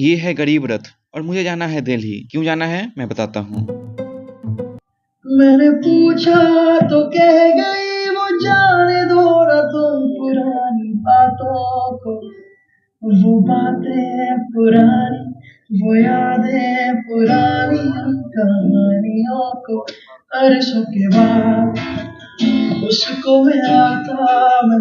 ये है गरीब रथ और मुझे जाना है दिल्ली। क्यों जाना है मैं बताता हूँ। मैंने पूछा तो कह गई वो जाने दो ना तुम पुरानी बातों को, वो बातें पुरानी, वो यादें पुरानी, कहानियों को अरसों के बाद उसको मिला था मैं,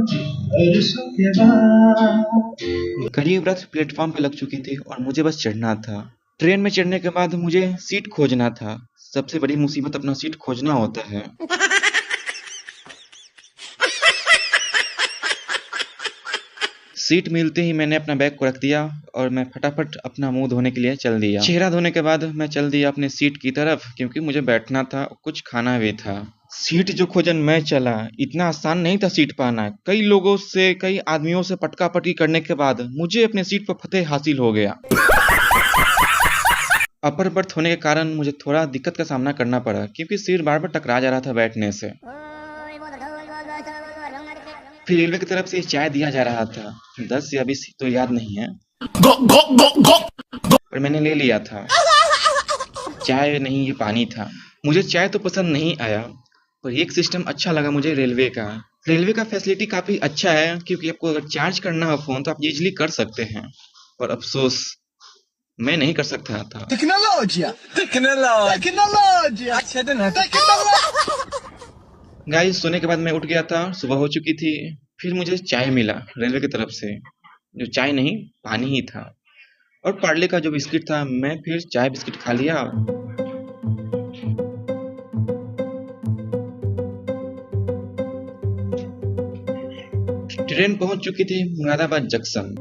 अरसों के बाद। गरीब रथ प्लेटफॉर्म पे लग चुकी थी और मुझे बस चढ़ना था। ट्रेन में चढ़ने के बाद मुझे सीट खोजना था। सबसे बड़ी मुसीबत अपना सीट खोजना होता है। सीट मिलते ही मैंने अपना बैग को रख दिया और मैं फटाफट अपना मुंह धोने के लिए चल दिया। चेहरा धोने के बाद मैं चल दिया अपने सीट की तरफ, क्योंकि मुझे बैठना था, कुछ खाना भी था। सीट जो खोजन मैं चला, इतना आसान नहीं था सीट पाना। कई लोगों से, कई आदमियों से पटका पटकी करने के बाद मुझे अपने सीट पर फतेह हासिल हो गया। अपर बर्थ होने के कारण मुझे थोड़ा दिक्कत का सामना करना पड़ा, क्योंकि सीट बार बार टकरा जा रहा था बैठने से। फिर रेलवे की तरफ से चाय दिया जा रहा था, 10 या 20 तो याद नहीं है, पर मैंने ले लिया था। चाय नहीं, ये पानी था। मुझे चाय तो पसंद नहीं आया, पर एक सिस्टम अच्छा लगा मुझे रेलवे का। रेलवे का फैसिलिटी काफी अच्छा है, क्योंकि आपको अगर चार्ज करना हो फोन तो आप इजीली कर सकते हैं, पर अफसोस मैं नहीं कर सकता था। गाइस, सोने के बाद मैं उठ गया था, सुबह हो चुकी थी। फिर मुझे चाय मिला रेलवे की तरफ से, जो चाय नहीं पानी ही था, और पार्ले का जो बिस्किट था। मैं फिर चाय बिस्किट खा लिया। ट्रेन पहुंच चुकी थी मुरादाबाद जंक्शन।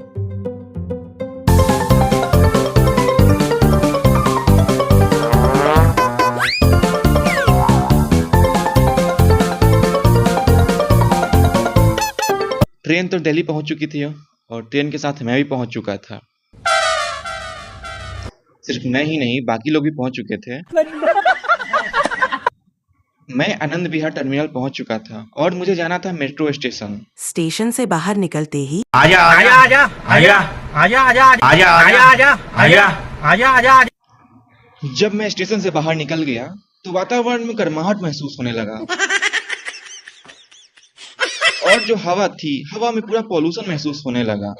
ट्रेन तो दिल्ली पहुंच चुकी थी और ट्रेन के साथ मैं भी पहुंच चुका था। सिर्फ मैं ही नहीं, बाकी लोग भी पहुंच चुके थे। मैं आनंद विहार टर्मिनल पहुंच चुका था और मुझे जाना था मेट्रो स्टेशन। स्टेशन से बाहर निकलते ही आजा आजा आजा आजा आजा आजा आजा आजा आजा आजा आजा। जब मैं स्टेशन से बाहर निकल गया तो वातावरण में गर्माहट महसूस होने लगा, और जो हवा थी, हवा में पूरा पॉल्यूशन महसूस होने लगा,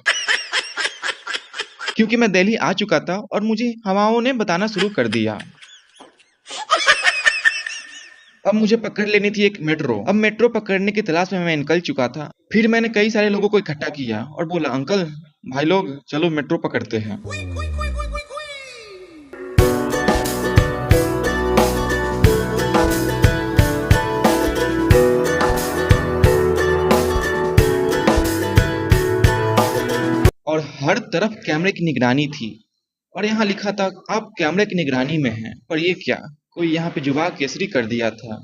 क्योंकि मैं दिल्ली आ चुका था और मुझे हवाओं ने बताना शुरू कर दिया। अब मुझे पकड़ लेनी थी एक मेट्रो। अब मेट्रो पकड़ने की तलाश में मैं निकल चुका था। फिर मैंने कई सारे लोगों को इकट्ठा किया और बोला, अंकल, भाई लोग, चलो मेट्रो पकड़ते हैं। और हर तरफ कैमरे की निगरानी थी और यहाँ लिखा था, आप कैमरे की निगरानी में हैं। पर ये क्या, कोई यहाँ पे जुबान केसरी कर दिया था।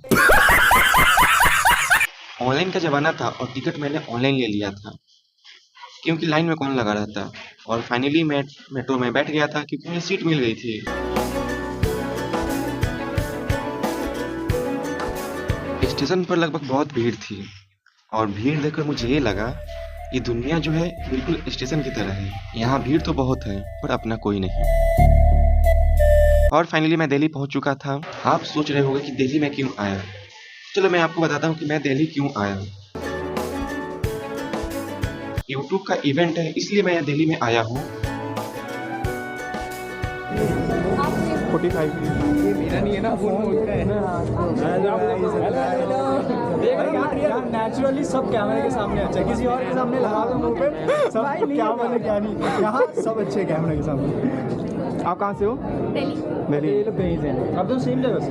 ऑनलाइन का जमाना था और टिकट मैंने ऑनलाइन ले लिया था, क्योंकि लाइन में कौन लगा रहता। और फाइनली मैं मेट्रो में बैठ गया था, क्योंकि मुझे सीट मिल गई थी। स्टेशन पर लगभग बहुत भीड़ थी और भीड़ देखकर मुझे ये लगा, ये दुनिया जो है बिल्कुल स्टेशन की तरह है। यहाँ भीड़ तो बहुत है पर अपना कोई नहीं। और फाइनली मैं दिल्ली पहुंच चुका था। आप सोच रहे होंगे कि दिल्ली में क्यों आया। चलो मैं आपको बताता हूँ कि मैं दिल्ली क्यों आया। YouTube का इवेंट है, इसलिए मैं दिल्ली में आया हूँ। 45 ये मेरा नहीं है ना, फोन नेचुरली सब कैमरे के सामने अच्छा, किसी और के सामने लगा दो मुंह पे, सब क्या बोले क्या नहीं, यहाँ सब अच्छे कैमरे के सामने। आप कहाँ से हो? दिल्ली। ये लोग कहीं से हैं? आप तो सेम जगह से?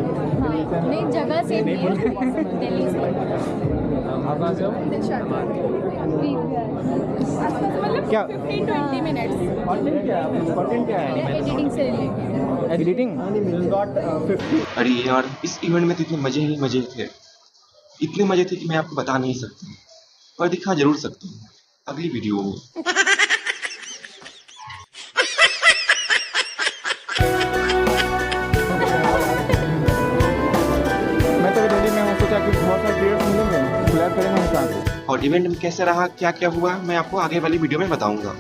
नहीं, जगह सेम नहीं है, दिल्ली से। आप कहाँ से हो? मतलब क्या 15-20 मिनट्स। कंटेंट क्या है? एडिटिंग से रिलेटेड। Editing got 50। अरे यार, इस इवेंट में तो इतने मजे ही मजे थे, इतने मजे थे कि मैं आपको बता नहीं सकता, पर दिखा जरूर सकता हूँ अगली वीडियो में। मैं तो दिल्ली में हूँ, सोचा कि बहुत सारे क्रिएटर्स मिलेंगे, कोलैब करेंगे हम साथ। और इवेंट में कैसे रहा, क्या क्या हुआ, मैं आपको आगे वाली वीडियो में बताऊंगा।